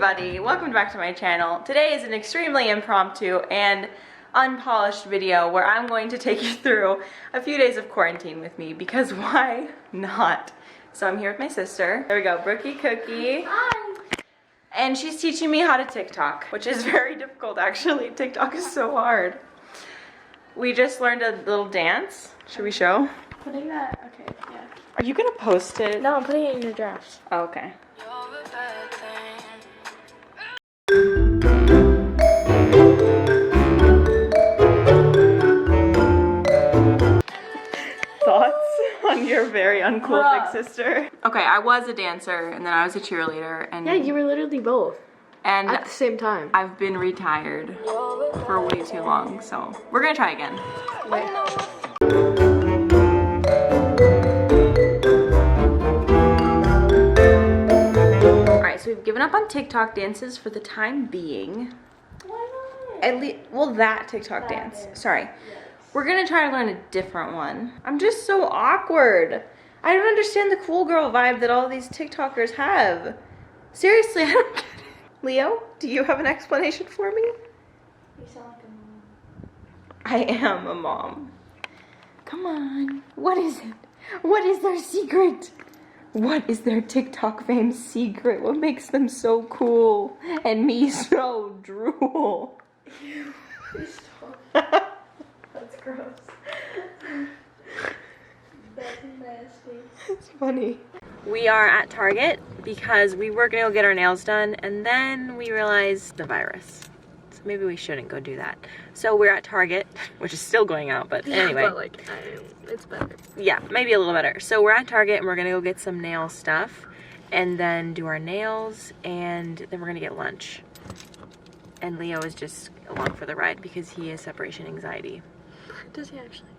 everybody, welcome back to my channel. Today is an extremely impromptu and unpolished video where I'm going to take you through a few days of quarantine with me because why not? So I'm here with my sister. There we go, Brookie Cookie. Hi. And she's teaching me how to TikTok, which is very difficult actually. TikTok is so hard. We just learned a little dance. Should we show? Putting that, okay, yeah. Are you gonna post it? No, I'm putting it in your drafts. Oh, okay. Thoughts on your very uncool big sister? Okay, I was a dancer and then I was a cheerleader and Yeah, you were literally both. And at the same time. I've been retired for way too long, so we're gonna try again. Alright, so we've given up on TikTok dances for the time being. Why not? At least, well, that TikTok dance. Sorry. Yes. We're gonna try to learn a different one. I'm just so awkward. I don't understand the cool girl vibe that all these TikTokers have. Seriously, I don't get it. Leo, do you have an explanation for me? You sound like a mom. I am a mom. Come on. What is it? What is their secret? What is their TikTok fame secret? What makes them so cool and me so drool? That's gross. That's nasty. It's funny. We are at Target because we were gonna go get our nails done and then we realized the virus. So maybe we shouldn't go do that. So we're at Target, which is still going out, but anyway. But like, it's better. Yeah, maybe a little better. So we're at Target and we're gonna go get some nail stuff and then do our nails and then we're gonna get lunch. And Leo is just along for the ride because he has separation anxiety. Does he actually?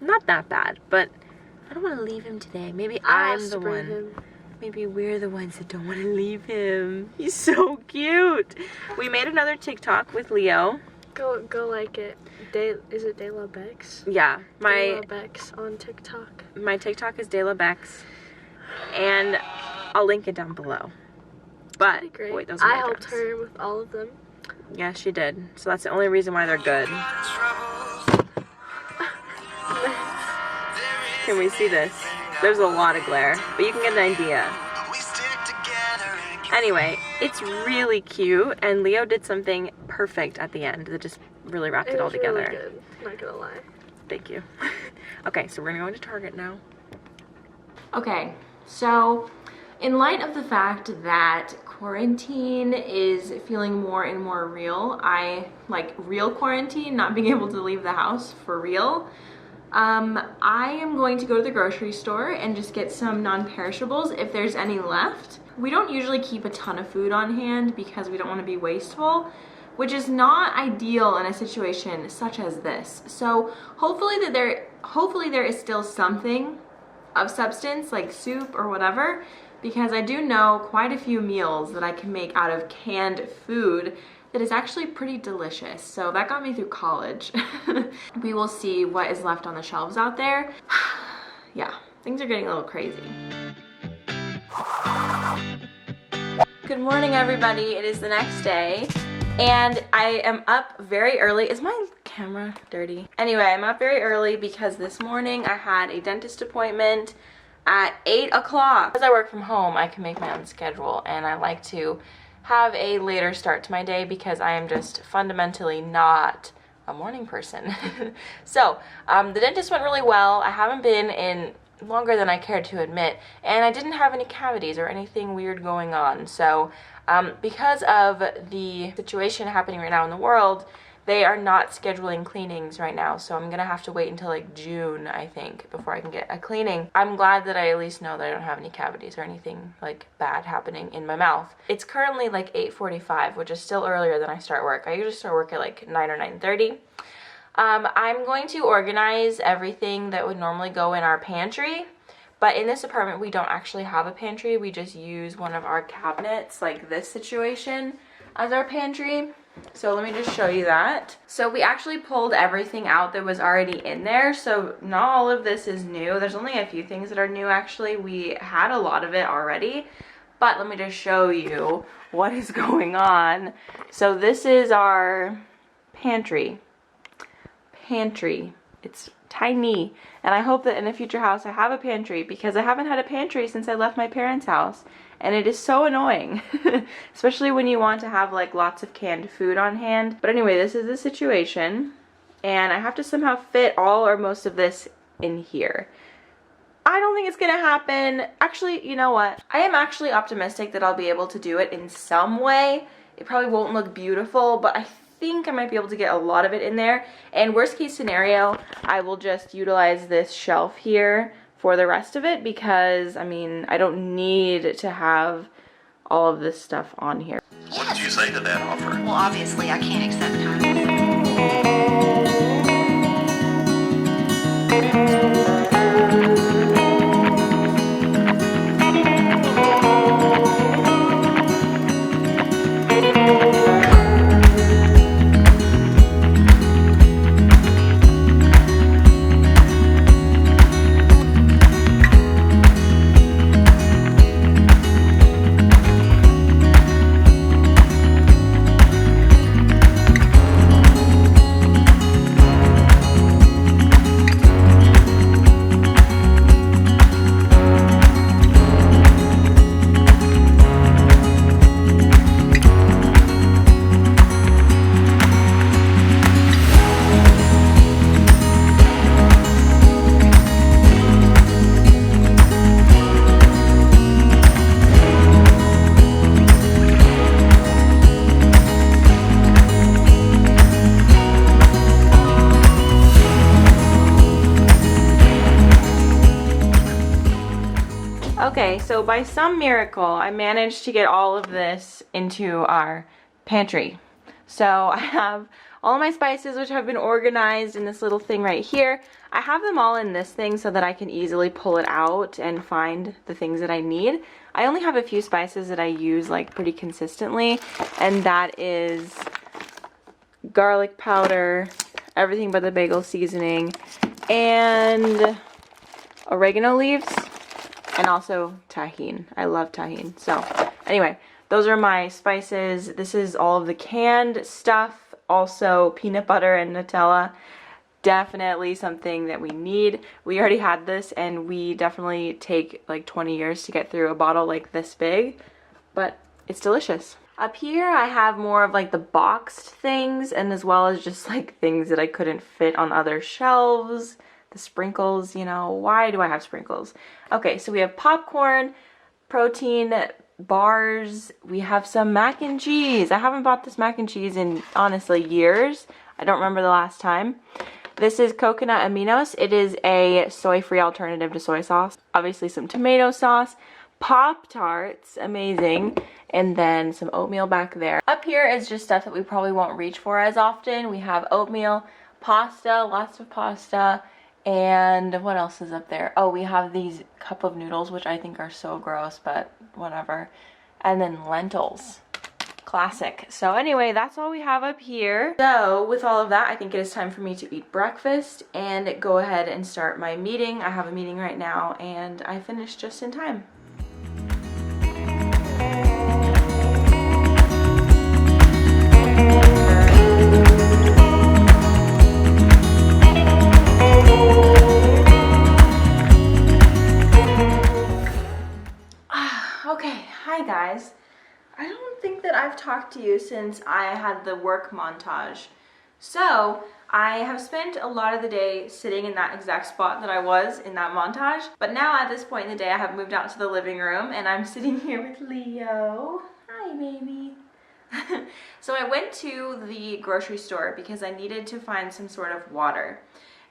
Not that bad, but I don't want to leave him today. Maybe I'm the one. Him. Maybe we're the ones that don't want to leave him. He's so cute. We made another TikTok with Leo. Go like it. Is it De La Bex? Yeah, De La Bex on TikTok. My TikTok is De La Bex, and I'll link it down below. But great. wait, those are my I helped drafts. her with all of them. Yeah, she did. So that's the only reason why they're good. Can we see this? There's a lot of glare, but you can get an idea. Anyway, it's really cute, and Leo did something perfect at the end that just really wrapped it all together. Really good, not gonna lie. Thank you. Okay, so we're gonna go into Target now. Okay, so in light of the fact that quarantine is feeling more and more real, I like real quarantine, not being able to leave the house for real. I am going to go to the grocery store and just get some non-perishables if there's any left. We don't usually keep a ton of food on hand because we don't want to be wasteful, which is not ideal in a situation such as this. So hopefully there is still something of substance like soup or whatever, because I do know quite a few meals that I can make out of canned food that is actually pretty delicious. So that got me through college. We will see what is left on the shelves out there. Yeah, things are getting a little crazy. Good morning, everybody. It is the next day and I am up very early. Is my camera dirty? Anyway, I'm up very early because this morning I had a dentist appointment at 8 o'clock. As I work from home, I can make my own schedule and I like to have a later start to my day because I am just fundamentally not a morning person. So the dentist went really well. I haven't been in longer than I care to admit, and I didn't have any cavities or anything weird going on. So because of the situation happening right now in the world, they are not scheduling cleanings right now, so I'm gonna have to wait until like June, I think, before I can get a cleaning. I'm glad that I at least know that I don't have any cavities or anything like bad happening in my mouth. It's currently like 8:45, which is still earlier than I start work. I usually start work at like 9 or 9:30. I'm going to organize everything that would normally go in our pantry, but in this apartment we don't actually have a pantry. We just use one of our cabinets, like this situation, as our pantry. So let me just show you that. So we actually pulled everything out that was already in there. So not all of this is new. There's only a few things that are new actually. We had a lot of it already, But let me just show you what is going on. So this is our pantry. It's tiny, and I hope that in a future house I have a pantry, because I haven't had a pantry since I left my parents' house, and it is so annoying. Especially when you want to have like lots of canned food on hand. But anyway, this is the situation, and I have to somehow fit all or most of this in here. I don't think it's gonna happen. Actually, you know what? I am actually optimistic that I'll be able to do it in some way. It probably won't look beautiful, but I think I might be able to get a lot of it in there. And worst case scenario, I will just utilize this shelf here for the rest of it, because I mean, I don't need to have all of this stuff on here. What did you say to that offer? Well, obviously, I can't accept terms. Okay, so by some miracle, I managed to get all of this into our pantry. So I have all of my spices, which have been organized in this little thing right here. I have them all in this thing so that I can easily pull it out and find the things that I need. I only have a few spices that I use like pretty consistently, and that is garlic powder, everything but the bagel seasoning, and oregano leaves, and also tahini. I love tahini. So anyway, those are my spices. This is all of the canned stuff. Also peanut butter and Nutella. Definitely something that we need. We already had this, and we definitely take like 20 years to get through a bottle like this big, but it's delicious. Up here I have more of like the boxed things, and as well as just like things that I couldn't fit on other shelves. The sprinkles, you know, why do I have sprinkles? Okay, so we have popcorn, protein bars, we have some mac and cheese. I haven't bought this mac and cheese in, honestly, years. I don't remember the last time. This is coconut aminos. It is a soy-free alternative to soy sauce. Obviously some tomato sauce, Pop-Tarts, amazing, and then some oatmeal back there. Up here is just stuff that we probably won't reach for as often. We have oatmeal, pasta, lots of pasta, and what else is up there? Oh, we have these cup of noodles, which I think are so gross, but whatever. And then lentils. Classic. So anyway, that's all we have up here. So with all of that, I think it is time for me to eat breakfast and go ahead and start my meeting. I have a meeting right now, and I finished just in time. Okay, hi guys. I don't think that I've talked to you since I had the work montage. So I have spent a lot of the day sitting in that exact spot that I was in that montage. But now at this point in the day, I have moved out to the living room, and I'm sitting here with Leo. Hi, baby. So I went to the grocery store because I needed to find some sort of water.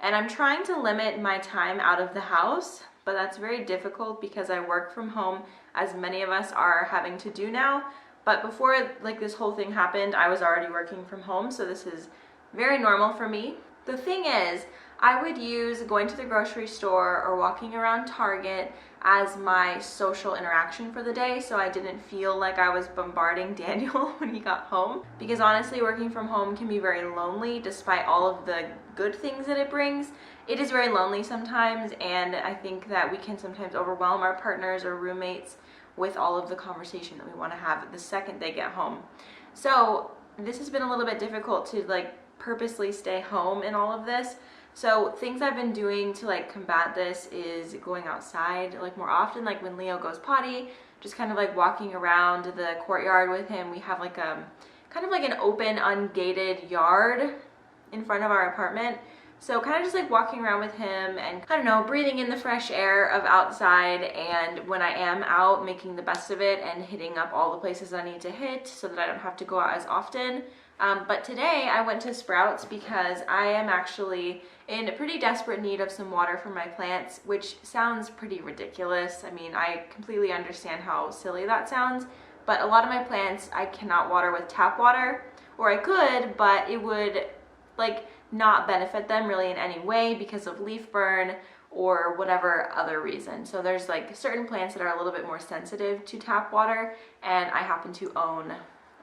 And I'm trying to limit my time out of the house, but that's very difficult because I work from home, as many of us are having to do now. But before like this whole thing happened, I was already working from home, so this is very normal for me. The thing is, I would use going to the grocery store or walking around Target as my social interaction for the day, so I didn't feel like I was bombarding Daniel when he got home. Because honestly, working from home can be very lonely despite all of the good things that it brings. It is very lonely sometimes, and I think that we can sometimes overwhelm our partners or roommates with all of the conversation that we want to have the second they get home. So this has been a little bit difficult to like purposely stay home in all of this. So things I've been doing to like combat this is going outside like more often, like when Leo goes potty, just kind of like walking around the courtyard with him. We have like a kind of like an open, ungated yard in front of our apartment. So kind of just like walking around with him and, I don't know, breathing in the fresh air of outside, and when I am out, making the best of it and hitting up all the places I need to hit so that I don't have to go out as often. But today I went to Sprouts because I am actually in pretty desperate need of some water for my plants, which sounds pretty ridiculous. I mean, I completely understand how silly that sounds, but a lot of my plants I cannot water with tap water, or I could, but it would like not benefit them really in any way because of leaf burn or whatever other reason. So there's like certain plants that are a little bit more sensitive to tap water, and I happen to own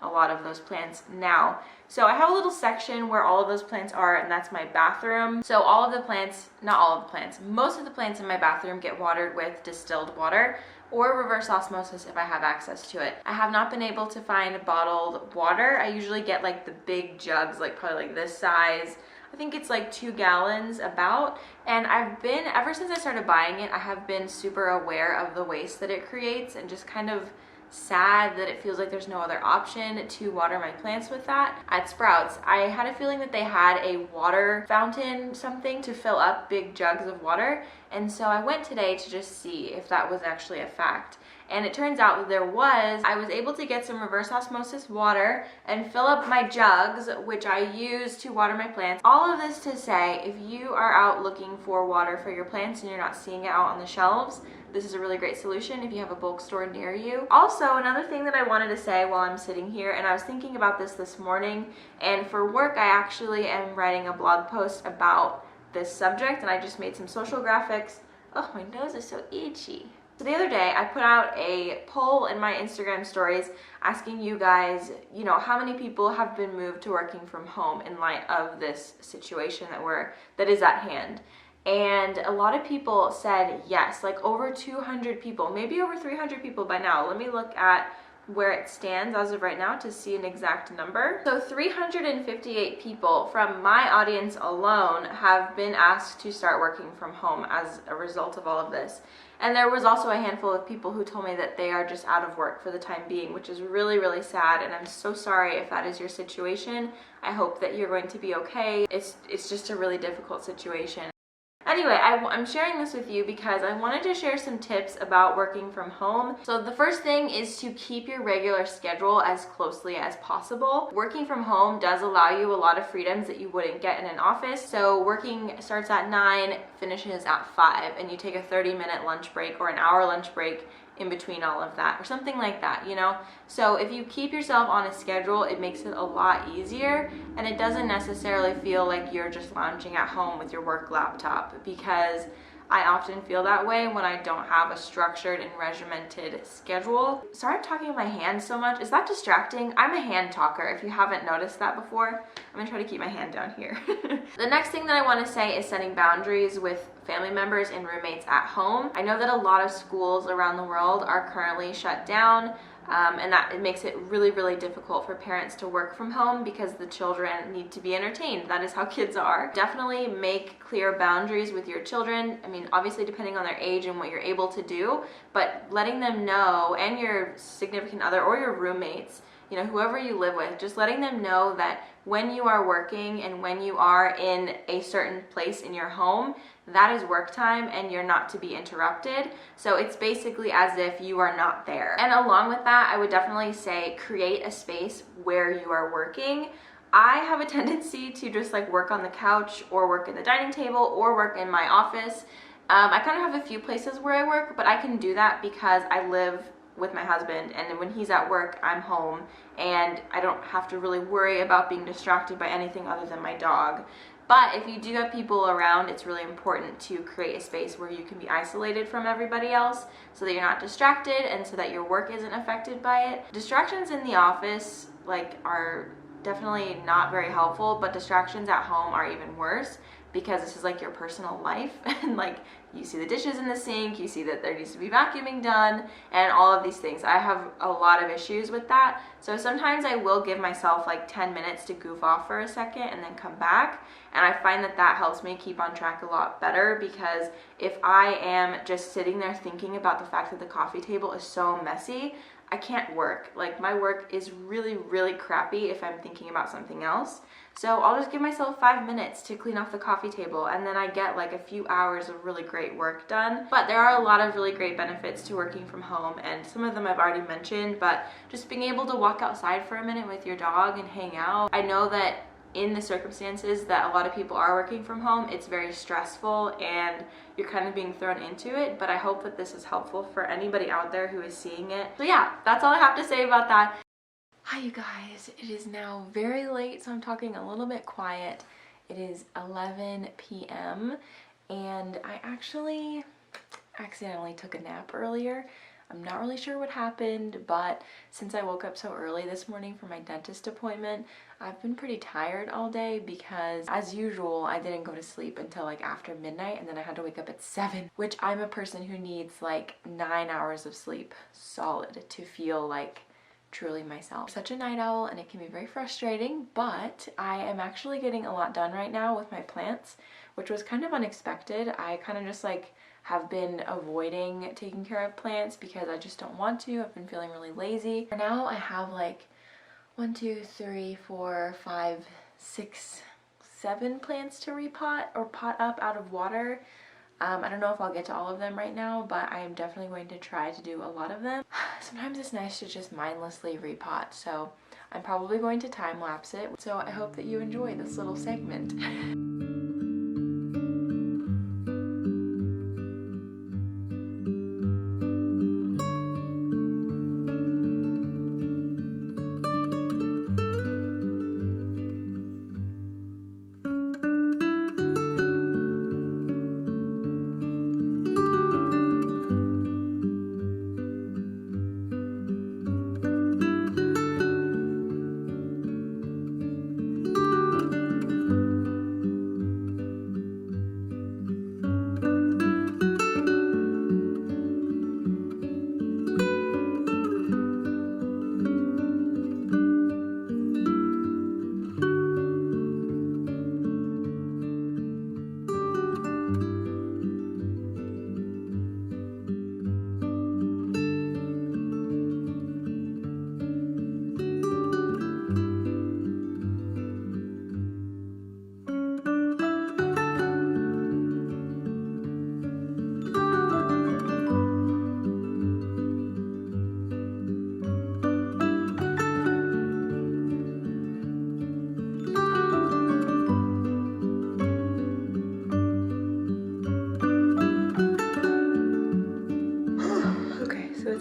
a lot of those plants now. So I have a little section where all of those plants are, and that's my bathroom. So all of the plants, not all of the plants, most of the plants in my bathroom get watered with distilled water or reverse osmosis if I have access to it. I have not been able to find bottled water. I usually get like the big jugs, like probably like this size. I think it's like 2 gallons about, and I've been, ever since I started buying it, I have been super aware of the waste that it creates and just kind of sad that it feels like there's no other option to water my plants with that. At Sprouts, I had a feeling that they had a water fountain, something to fill up big jugs of water, and so I went today to just see if that was actually a fact. And it turns out that there was. I was able to get some reverse osmosis water and fill up my jugs, which I use to water my plants. All of this to say, if you are out looking for water for your plants and you're not seeing it out on the shelves, this is a really great solution if you have a bulk store near you. Also, another thing that I wanted to say while I'm sitting here, and I was thinking about this morning, and for work I actually am writing a blog post about this subject, and I just made some social graphics. Oh, my nose is so itchy. So the other day I put out a poll in my Instagram stories asking you guys, you know, how many people have been moved to working from home in light of this situation that is at hand. And a lot of people said yes, like over 200 people, maybe over 300 people by now. Let me look at where it stands as of right now to see an exact number. So 358 people from my audience alone have been asked to start working from home as a result of all of this. And there was also a handful of people who told me that they are just out of work for the time being, which is really, really sad. And I'm so sorry if that is your situation. I hope that you're going to be okay. It's just a really difficult situation. Anyway, I'm sharing this with you because I wanted to share some tips about working from home. So the first thing is to keep your regular schedule as closely as possible. Working from home does allow you a lot of freedoms that you wouldn't get in an office. So working starts at 9, finishes at 5, and you take a 30-minute lunch break or an hour lunch break in between all of that, or something like that, you know? So if you keep yourself on a schedule, it makes it a lot easier, and it doesn't necessarily feel like you're just lounging at home with your work laptop, because I often feel that way when I don't have a structured and regimented schedule. Sorry I'm talking with my hands so much. Is that distracting? I'm a hand talker, if you haven't noticed that before. I'm gonna try to keep my hand down here. The next thing that I wanna say is setting boundaries with family members and roommates at home. I know that a lot of schools around the world are currently shut down, and that it makes it really, really difficult for parents to work from home because the children need to be entertained. That is how kids are. Definitely make clear boundaries with your children. I mean, obviously depending on their age and what you're able to do, but letting them know, and your significant other or your roommates, you know, whoever you live with, just letting them know that when you are working and when you are in a certain place in your home, that is work time and you're not to be interrupted. So it's basically as if you are not there. And along with that, I would definitely say create a space where you are working. I have a tendency to just like work on the couch or work in the dining table or work in my office. I kind of have a few places where I work, but I can do that because I live with my husband, and when he's at work, I'm home, and I don't have to really worry about being distracted by anything other than my dog. But if you do have people around, it's really important to create a space where you can be isolated from everybody else so that you're not distracted and so that your work isn't affected by it. Distractions in the office are definitely not very helpful, but distractions at home are even worse because this is like your personal life and like you see the dishes in the sink, you see that there needs to be vacuuming done and all of these things. I have a lot of issues with that. So sometimes I will give myself like 10 minutes to goof off for a second and then come back. And I find that that helps me keep on track a lot better, because if I am just sitting there thinking about the fact that the coffee table is so messy, I can't work. Like my work is really, really crappy if I'm thinking about something else. So I'll just give myself 5 minutes to clean off the coffee table, and then I get like a few hours of really great work done. But there are a lot of really great benefits to working from home, and some of them I've already mentioned, but just being able to walk outside for a minute with your dog and hang out. I know that in the circumstances that a lot of people are working from home, it's very stressful and you're kind of being thrown into it, but I hope that this is helpful for anybody out there who is seeing it. So yeah, that's all I have to say about that. Hi you guys, it is now very late, so I'm talking a little bit quiet. It is 11 p.m. and I actually accidentally took a nap earlier. I'm not really sure what happened, but since I woke up so early this morning for my dentist appointment, I've been pretty tired all day because, as usual, I didn't go to sleep until like after midnight, and then I had to wake up at 7, which I'm a person who needs like 9 hours of sleep solid to feel like truly myself. I'm such a night owl and it can be very frustrating, but I am actually getting a lot done right now with my plants, which was kind of unexpected. I kind of just like have been avoiding taking care of plants because I just don't want to. I've been feeling really lazy. For now I have like 1, 2, 3, 4, 5, 6, 7 plants to repot or pot up out of water. I don't know if I'll get to all of them right now, but I am definitely going to try to do a lot of them. Sometimes it's nice to just mindlessly repot, so I'm probably going to time lapse it. So I hope that you enjoy this little segment.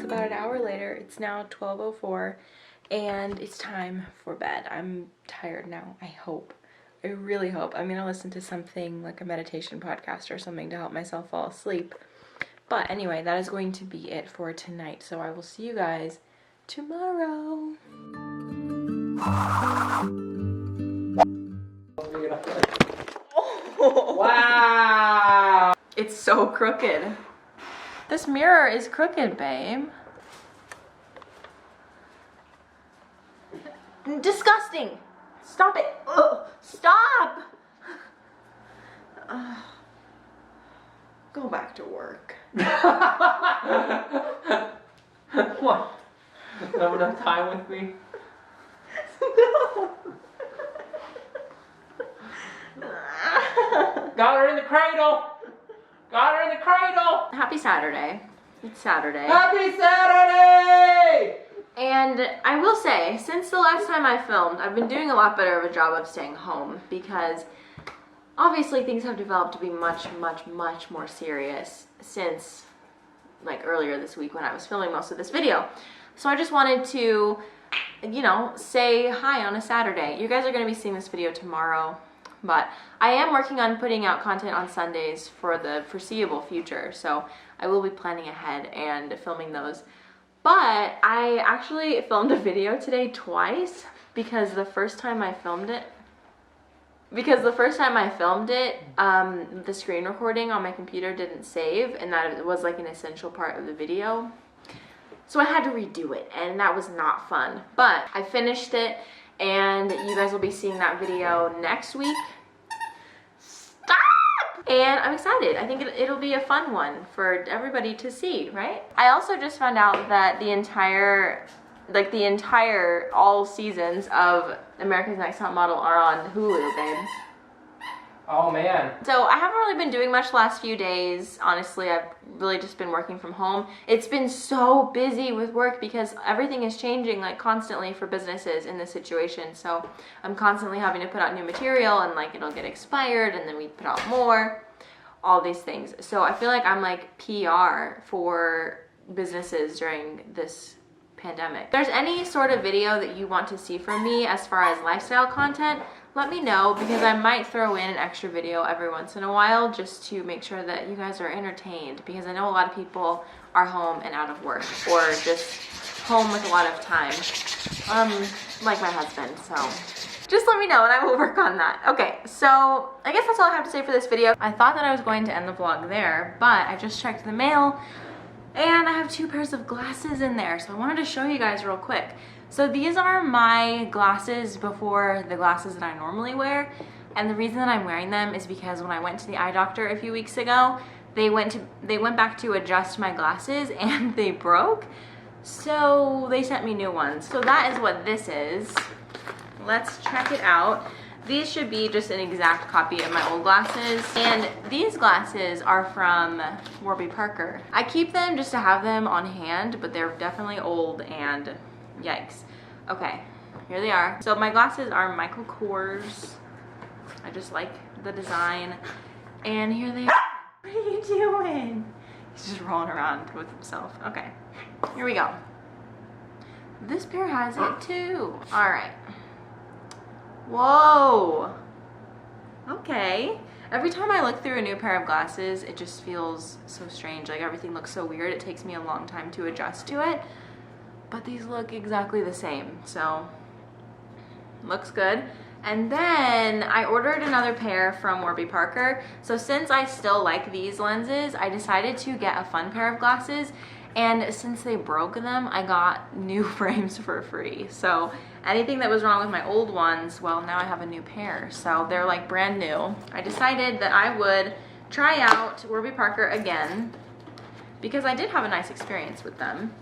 About an hour later, it's now 12:04 and it's time for bed. I'm tired now. I really hope. I'm gonna listen to something like a meditation podcast or something to help myself fall asleep. But anyway, that is going to be it for tonight. So I will see you guys tomorrow. Oh. Wow! It's so crooked. This mirror is crooked, babe. Disgusting! Stop it! Ugh. Stop! Go back to work. What? Have enough time with me? No. Got her in the cradle! Got her in the cradle! Happy Saturday. It's Saturday. Happy Saturday! And I will say, since the last time I filmed, I've been doing a lot better of a job of staying home because obviously things have developed to be much, much, much more serious since like earlier this week when I was filming most of this video. So I just wanted to, you know, say hi on a Saturday. You guys are going to be seeing this video tomorrow, but I am working on putting out content on Sundays for the foreseeable future. So I will be planning ahead and filming those. But I actually filmed a video today twice because the first time I filmed it, because the first time I filmed it, the screen recording on my computer didn't save, and that was like an essential part of the video. So I had to redo it, and that was not fun. But I finished it, and you guys will be seeing that video next week. Stop! And I'm excited. I think it'll be a fun one for everybody to see, right? I also just found out that the entire all seasons of America's Next Top Model are on Hulu, babe. Oh man. So I haven't really been doing much the last few days. Honestly, I've really just been working from home. It's been so busy with work because everything is changing like constantly for businesses in this situation. So I'm constantly having to put out new material, and like it'll get expired and then we put out more, all these things. So I feel like I'm like PR for businesses during this pandemic. If there's any sort of video that you want to see from me as far as lifestyle content, let me know, because I might throw in an extra video every once in a while just to make sure that you guys are entertained, because I know a lot of people are home and out of work, or just home with a lot of time, like my husband. So just let me know and I will work on that. Okay, so I guess that's all I have to say for this video. I thought that I was going to end the vlog there, but I just checked the mail and I have 2 pairs of glasses in there, so I wanted to show you guys real quick. So these are my glasses before the glasses that I normally wear, and the reason that I'm wearing them is because when I went to the eye doctor a few weeks ago, they went back to adjust my glasses and they broke, so they sent me new ones. So that is what this is. Let's check it out. These should be just an exact copy of my old glasses, and these glasses are from Warby Parker. I keep them just to have them on hand, but they're definitely old and yikes. Okay, here they are. So my glasses are Michael Kors. I just like the design, and here they are. What are you doing? He's just rolling around with himself. Okay, here we go. This pair has it too. All right. Whoa. Okay. Every time I look through a new pair of glasses, it just feels so strange. Like everything looks so weird. It takes me a long time to adjust to it. But these look exactly the same. So, looks good. And then I ordered another pair from Warby Parker. So since I still like these lenses, I decided to get a fun pair of glasses. And since they broke them, I got new frames for free. So anything that was wrong with my old ones, well, now I have a new pair. So they're like brand new. I decided that I would try out Warby Parker again, because I did have a nice experience with them,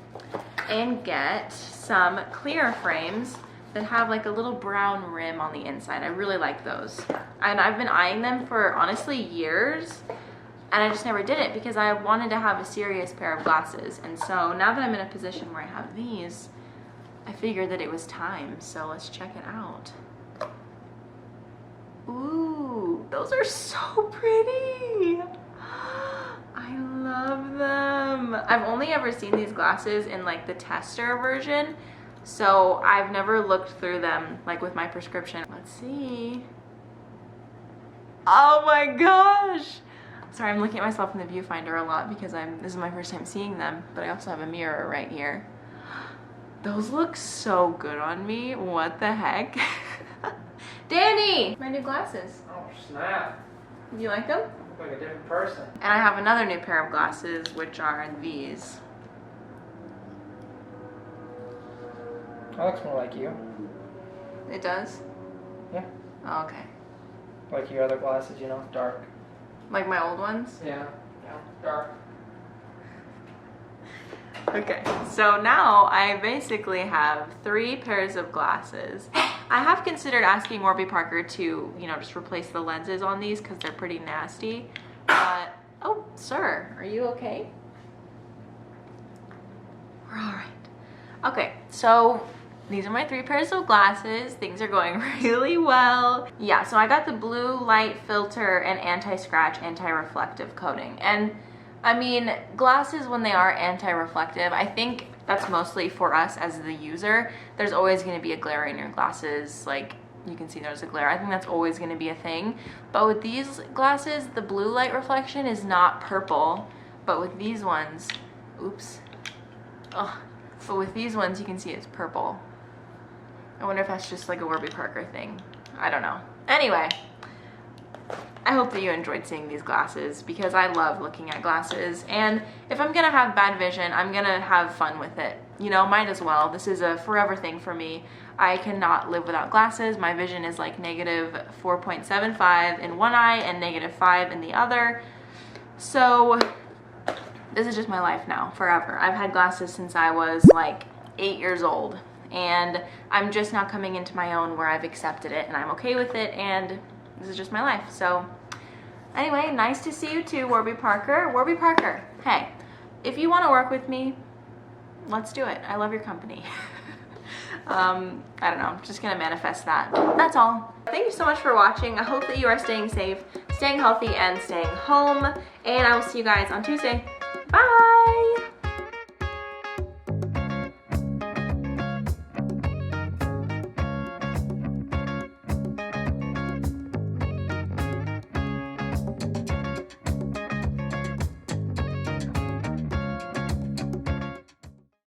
and get some clear frames that have like a little brown rim on the inside. I really like those. And I've been eyeing them for honestly years, and I just never did it because I wanted to have a serious pair of glasses. And so now that I'm in a position where I have these, I figured that it was time. So let's check it out. Ooh, those are so pretty. I love them. I've only ever seen these glasses in like the tester version, so I've never looked through them like with my prescription. Let's see. Oh my gosh. Sorry, I'm looking at myself in the viewfinder a lot because this is my first time seeing them, but I also have a mirror right here. Those look so good on me. What the heck? Danny! My new glasses. Oh snap. You like them? You look like a different person. And I have another new pair of glasses, which are these. That looks more like you. It does? Yeah. Oh, okay. Like your other glasses, you know, dark. Like my old ones? Yeah. Yeah. Dark. Okay, so now I basically have 3 pairs of glasses. I have considered asking Warby Parker to, you know, just replace the lenses on these because they're pretty nasty. But, oh, sir, are you okay? We're all right. Okay, so these are my 3 pairs of glasses. Things are going really well. Yeah, so I got the blue light filter and anti-scratch, anti-reflective coating. And I mean, glasses, when they are anti-reflective, I think that's mostly for us as the user. There's always going to be a glare in your glasses. Like, you can see there's a glare. I think that's always going to be a thing. But with these glasses, the blue light reflection is not purple. But with these ones, oops. Ugh. But with these ones, you can see it's purple. I wonder if that's just like a Warby Parker thing. I don't know. Anyway, I hope that you enjoyed seeing these glasses because I love looking at glasses, and if I'm gonna have bad vision, I'm gonna have fun with it. You know, might as well. This is a forever thing for me. I cannot live without glasses. My vision is like negative 4.75 in one eye and negative 5 in the other. So this is just my life now, forever. I've had glasses since I was like 8 years old, and I'm just now coming into my own where I've accepted it and I'm okay with it, and this is just my life. So anyway, nice to see you too, Warby Parker. Warby Parker, hey, if you want to work with me, let's do it. I love your company. I don't know, just gonna manifest that. That's all. Thank you so much for watching. I hope that you are staying safe, staying healthy, and staying home, and I will see you guys on Tuesday. Bye!